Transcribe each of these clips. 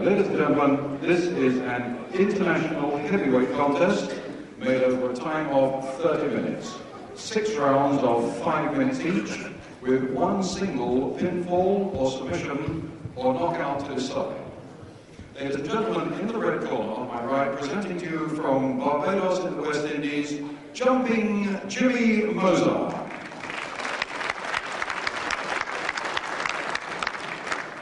Ladies and gentlemen, this is an international heavyweight contest made over a time of 30 minutes. 6 rounds of 5 minutes each, with one single pinfall or submission or knockout to decide. Ladies and gentlemen, in the red corner on my right, presenting to you from Barbados in the West Indies, Jumping Jimmy Moser.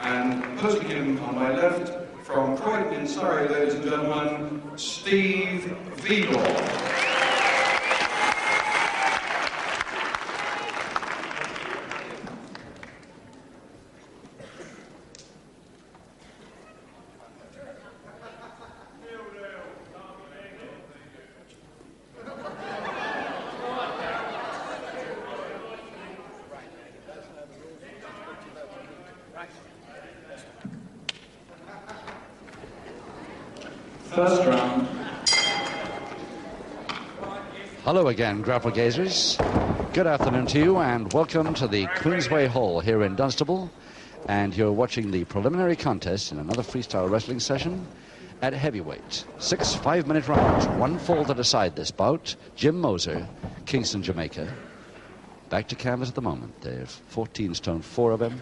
And opposing him on my left, from Croydon in Surrey, ladies and gentlemen, Steve Veidor. First round. Hello again, grapple gazers. Good afternoon to you and welcome to the Queensway Hall here in Dunstable. And you're watching the preliminary contest in another freestyle wrestling session at heavyweight. 6 5-minute rounds, one fall to decide this bout. Jim Moser, Kingston, Jamaica. Back to canvas at the moment. There's 14 stone 4 of him.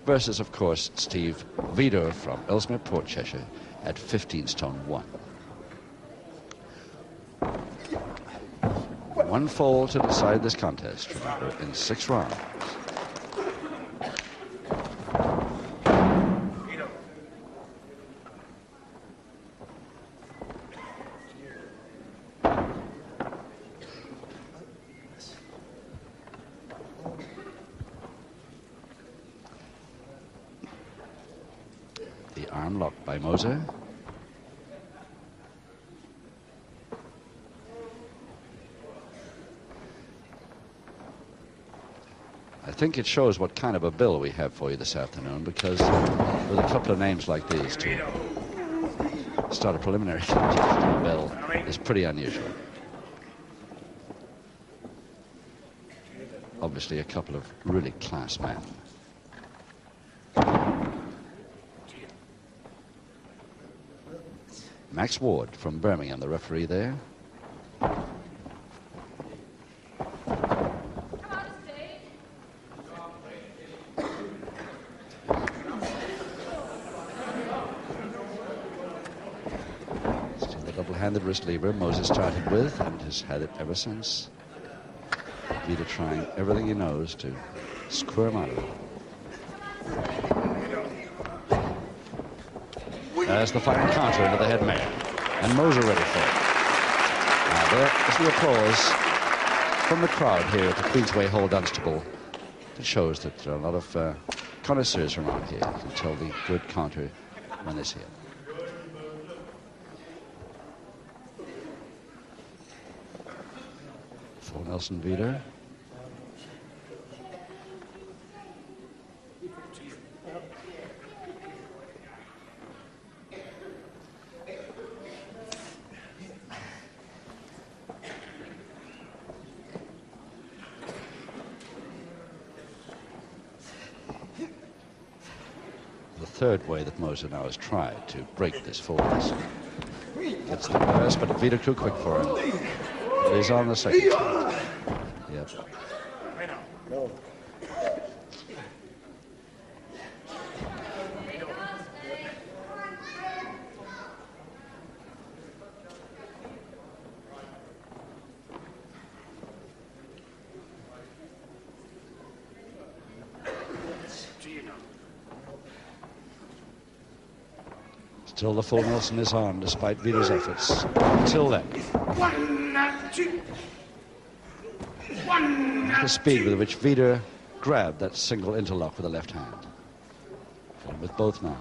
Versus, of course, Steve Veidor from Ellesmere Port, Cheshire at 15 stone 1. One fall to decide this contest, remember, in 6 rounds. The arm locked by Moser. I think it shows what kind of a bill we have for you this afternoon, because with a couple of names like these to start a preliminary contest bill is pretty unusual. Obviously a couple of really class men. Max Ward from Birmingham, the referee there. Double-handed wrist lever Moser started with and has had it ever since. Veidor trying everything he knows to squirm out of it. There's the final counter into the head man, and Moser ready for it. Now there is the applause from the crowd here at the Queensway Hall, Dunstable. It shows that there are a lot of connoisseurs around here. You can tell the good counter when they see it. For Nelson Veidor. The third way that Moser now has tried to break this fullness. Gets the first, but Veidor too quick for him. He's on the second. Yep. Still the full Nelson is on, despite Veidor's efforts. Until then. The speed with which Veidor grabbed that single interlock with the left hand. And with both now.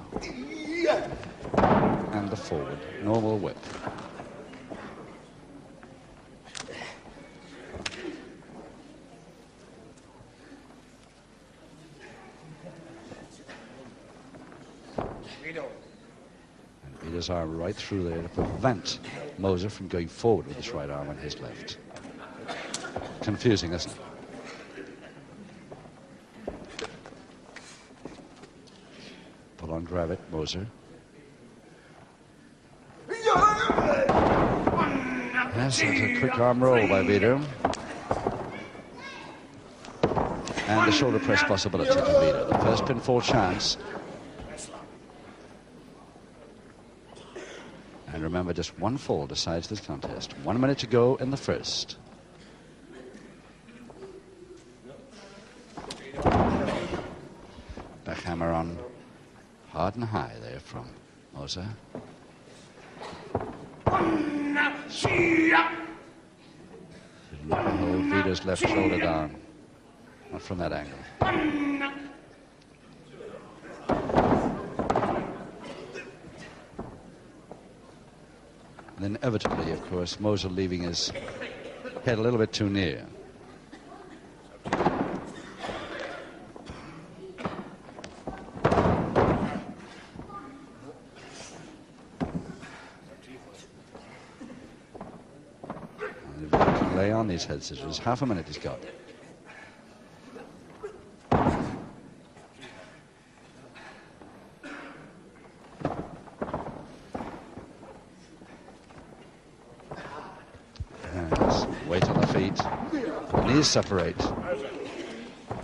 And the forward, normal whip. Veidor's arm right through there to prevent Moser from going forward with his right arm and his left. Confusing, isn't it? Pull on, grab it, Moser. Yes, that's a quick arm roll by Veidor. And the shoulder press possibility for Veidor. The first pinfall chance. And remember, just one fall decides this contest. 1 minute to go in the first. Backhammer on hard and high there from Moser. Hold Veidor's left shoulder down. Not from that angle. And then inevitably, of course, Moser leaving his head a little bit too near. And if he can lay on these head scissors, half a minute he's got. Weight on the feet, knees separate.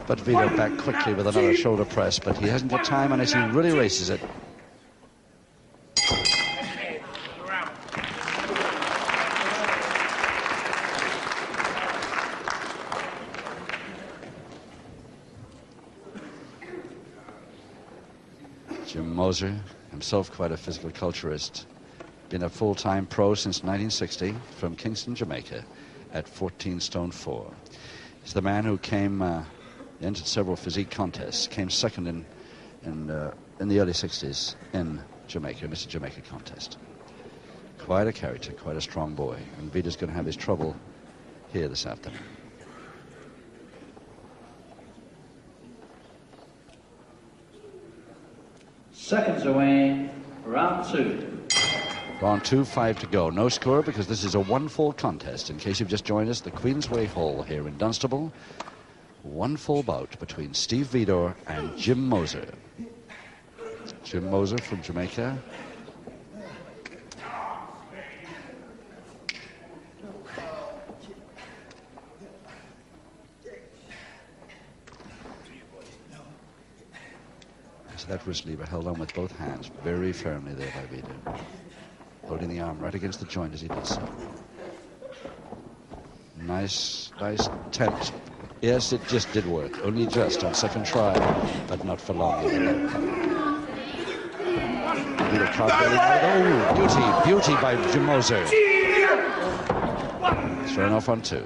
But Veidor back quickly with another shoulder press, but he hasn't got time unless he really races it. Jim Moser, himself quite a physical culturist, been a full-time pro since 1960 from Kingston, Jamaica, at 14 stone 4. He's the man who came, entered several physique contests, came second in the early 60s in Jamaica, Mr. Jamaica contest. Quite a character, quite a strong boy, and Veidor's going to have his trouble here this afternoon. Seconds away, round 2. Round 2, 5 to go. No score because this is a one-fall contest. In case you've just joined us, the Queensway Hall here in Dunstable. One-fall bout between Steve Veidor and Jim Moser. Jim Moser from Jamaica. So that wrist lever held on with both hands very firmly there by Veidor, holding the arm right against the joint as he did so. Nice attempt. Yes, it just did work. Only just on second try, but not for long. Veidor cartwheeling. Oh, beauty by Jim Moser. Thrown off on 2.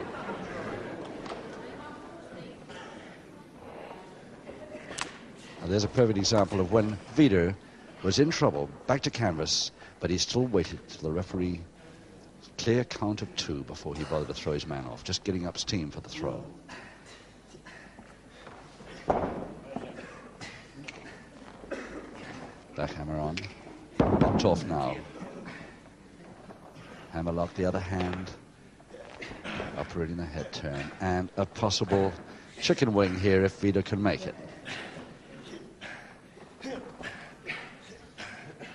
Now there's a perfect example of when Veidor was in trouble, back to canvas, but he still waited till the referee clear count of 2 before he bothered to throw his man off, just getting up steam for the throw. Backhammer on, locked off now. Hammerlock the other hand, operating the head turn, and a possible chicken wing here if Veidor can make it.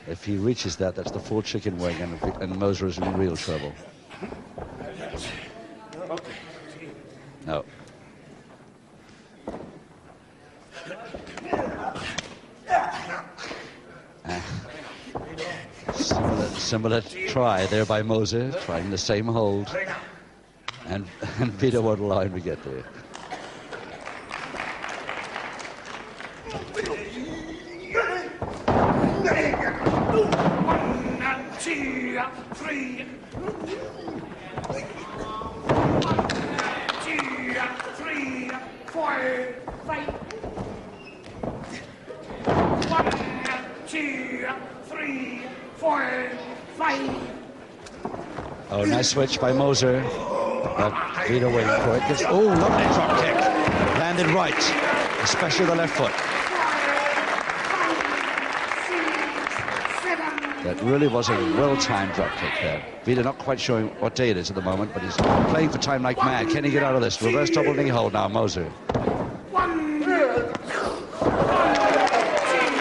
If he reaches that, that's the full chicken wing, and Moser is in real trouble. No. Similar try there by Moser, trying the same hold. And Veidor won't allow him to get there. Oh, nice switch by Moser. Veidor waiting for it. Oh, lovely drop kick. Landed right, especially the left foot. That really was a well-timed drop kick there. Veidor not quite showing what day it is at the moment, but he's playing for time like mad. Can he get out of this? Reverse double knee hold now, Moser.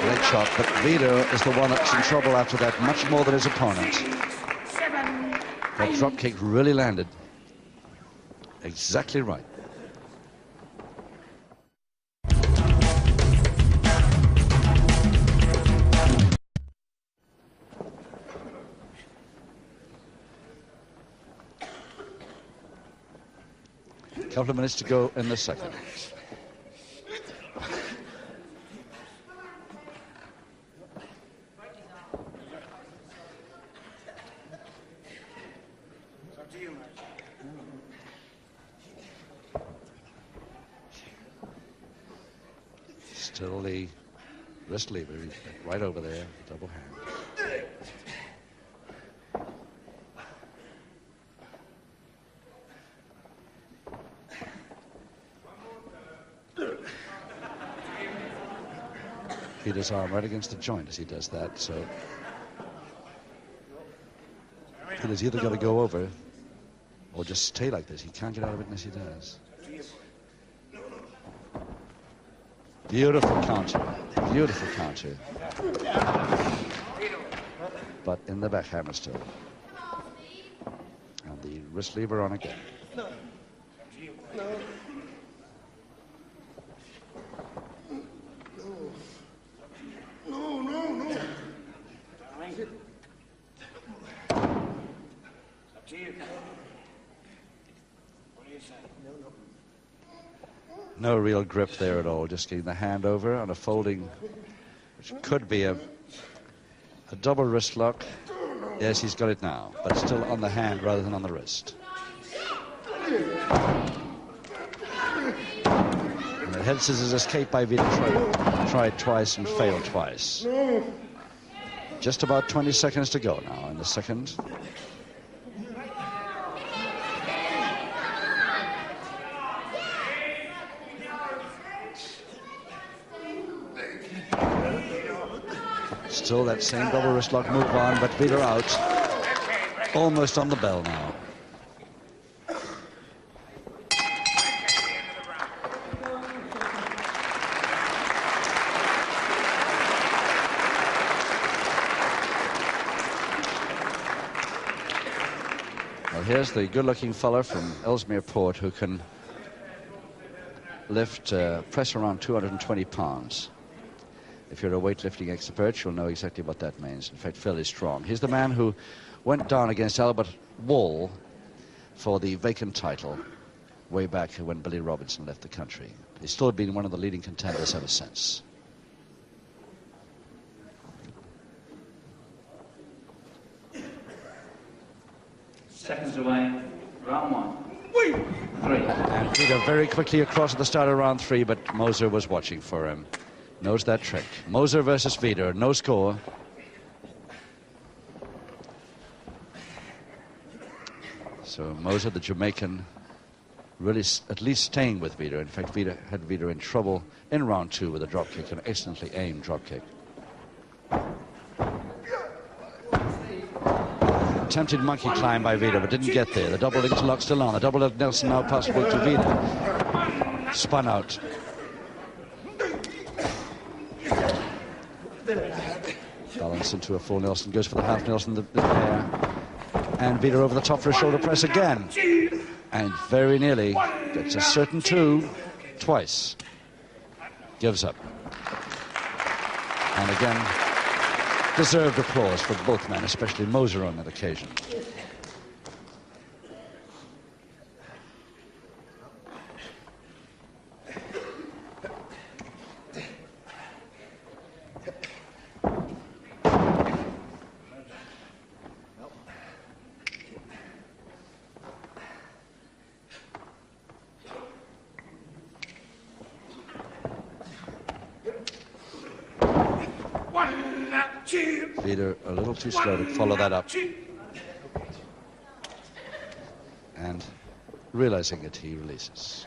Leg shot, but Veidor is the one that's in trouble after that, much more than his opponent. That drop kick really landed. Exactly right. Couple of minutes to go in the second. Still the wrist lever, right over there, double hand. Veidor's arm right against the joint as he does that, so Veidor's either got to go over or just stay like this. He can't get out of it unless he does. Beautiful counter, beautiful counter. But in the back hammer still. And the wrist lever on again. No real grip there at all, just getting the hand over on a folding, which could be a double wrist lock. Yes, he's got it now, but still on the hand rather than on the wrist. And the head scissors escape by Veidor tried twice and failed twice. Just about 20 seconds to go now in the second. Still that same double wrist lock move on, but Veidor out. Almost on the bell now. Well, here's the good-looking fella from Ellesmere Port who can lift, press around 220 pounds. If you're a weightlifting expert, you'll know exactly what that means. In fact, fairly strong. He's the man who went down against Albert Wall for the vacant title way back when Billy Robinson left the country. He's still been one of the leading contenders ever since. Seconds away, round one. 3. And Veidor very quickly across at the start of round 3, but Moser was watching for him. Knows that trick. Moser versus Veidor, no score. So Moser, the Jamaican, really at least staying with Veidor. In fact, Veidor had Veidor in trouble in round 2 with a drop kick, an excellently aimed drop kick. Attempted monkey climb by Veidor, but didn't get there. The double interlock still on. The double left Nelson now possible to Veidor. Spun out. Balance into a full Nelson, goes for the half Nelson, the pair. And Veidor over the top for a shoulder press again. And very nearly gets a certain 2 twice. Gives up. And again, deserved applause for both men, especially Moser on that occasion. Veidor a little too slow to follow that up. And realizing it, he releases.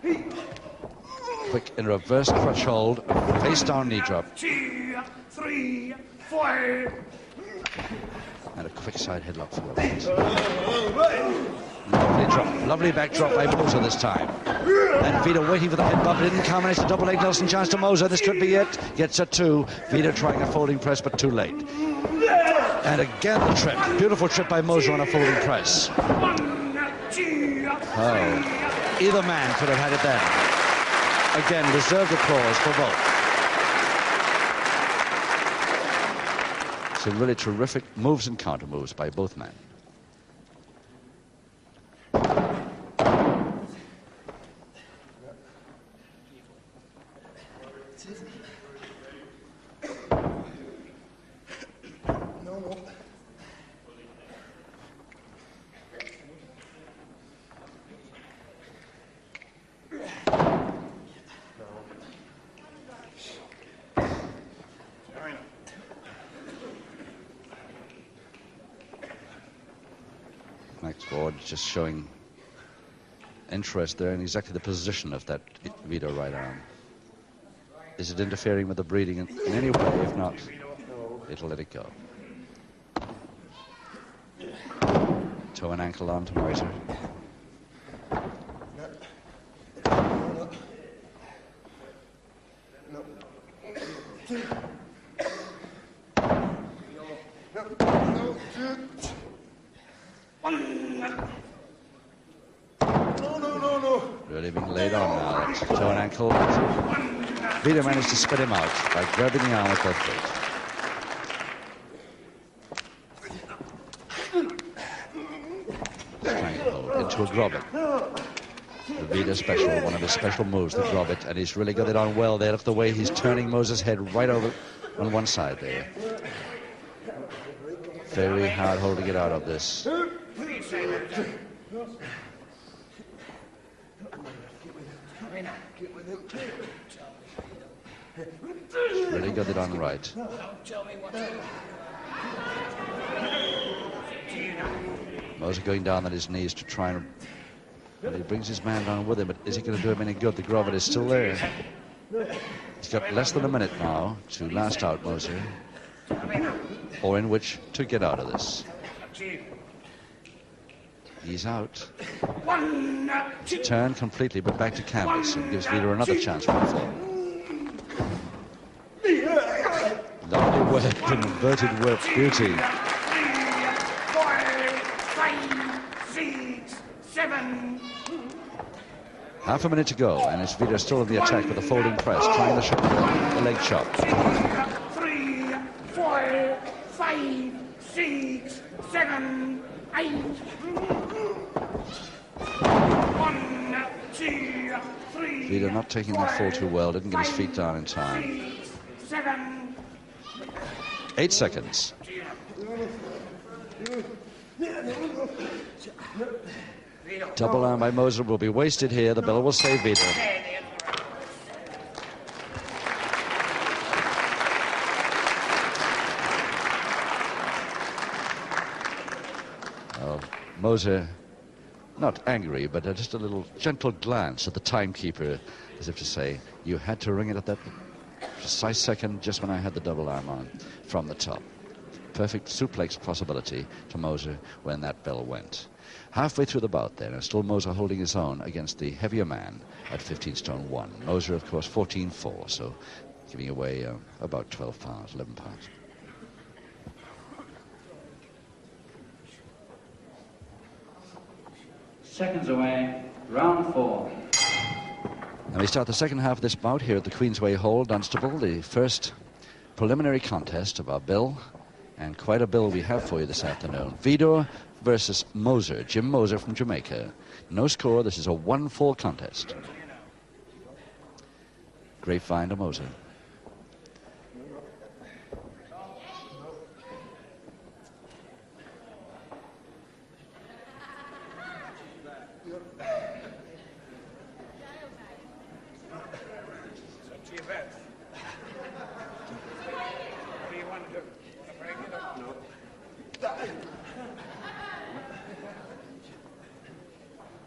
Quick in reverse crutch hold, face down knee drop. 2, 3, 4. And a quick side headlock for it. Lovely drop, lovely back drop by Moser this time. And Veidor waiting for the head bump. It didn't come, and it's a double leg Nelson chance to Moser. This could be it. Gets a 2. Veidor trying a folding press, but too late. And again the trip. Beautiful trip by Moser on a folding press. Oh, either man could have had it then. Again, reserved applause for both. Some really terrific moves and counter moves by both men. Just showing interest there in exactly the position of that Veidor right arm. Is it interfering with the breathing in any way? If not, it'll let it go. Toe and ankle on to Moser. Really being laid on now. That's toe and ankle. Veidor managed to spit him out by grabbing the arm with both feet. Stranglehold into a grobber. The Veidor special, one of his special moves, the grobber, and he's really got it on well there. Look the way he's turning Moser's head right over on one side there. Very hard hold to get out of this. Really got it on right. Moser going down on his knees to try and... Well, he brings his man down with him, but is he going to do him any good? The Grovet is still there. He's got less than a minute now to last out Moser, or in which to get out of this. He's out. Turn completely, but back to canvas, and gives Veidor another chance for the fall. Lovely work, inverted work, beauty. 3, 4, 5, 6, 7. Half a minute to go, and it's Veidor still in the attack with a folding press, trying the shot, the leg chop. 3, 4, 5, 6, 7, 8. 1, 2, 3. Veidor not taking that fall too well, didn't get his feet down in time. 7. 8 seconds. Double arm by Moser will be wasted here. The bell will save Veidor. Oh, Moser, not angry, but just a little gentle glance at the timekeeper, as if to say, you had to ring it at that precise second just when I had the double arm on from the top. Perfect suplex possibility to Moser when that bell went. Halfway through the bout then, and still Moser holding his own against the heavier man at 15 stone 1. Moser, of course, 14-4, so giving away about 12 pounds, 11 pounds. Seconds away, round 4. And we start the second half of this bout here at the Queensway Hall, Dunstable, the first preliminary contest of our bill, and quite a bill we have for you this afternoon. Veidor versus Moser, Jim Moser from Jamaica. No score, this is a 1-fall contest. Grapevine to Moser.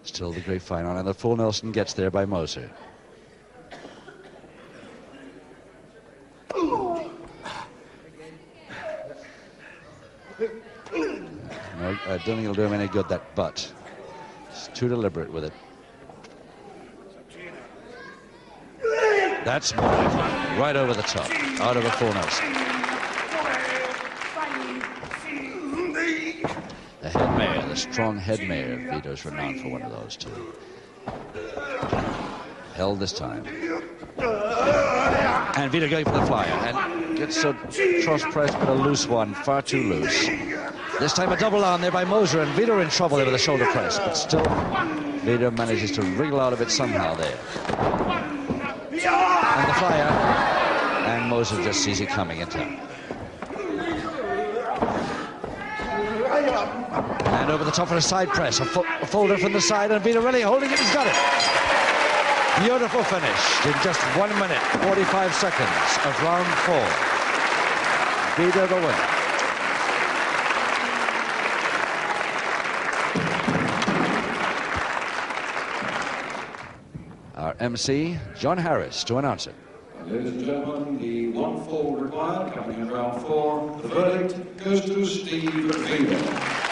Still the grapevine on, and the full Nelson gets there by Moser. No, I don't think it'll do him any good, that butt. It's too deliberate with it. That's more like it. Right over the top, out of a full nose. The head mare, the strong head mare. Veidor's renowned for one of those too. Held this time. And Veidor going for the flyer and gets a cross press, but a loose one, far too loose. This time a double on there by Moser, and Veidor in trouble there with a shoulder press, but still Veidor manages to wriggle out of it somehow there. And the flyer, and Moser just sees it coming in time. And over the top for a side press, a folder from the side, and Veidor really holding it, he's got it. Beautiful finish in just 1 minute, 45 seconds of round 4. Veidor the winner. Our MC, John Harris, to announce it. Ladies and gentlemen, the 1 fall required coming in round 4. The verdict goes to Steve Veidor.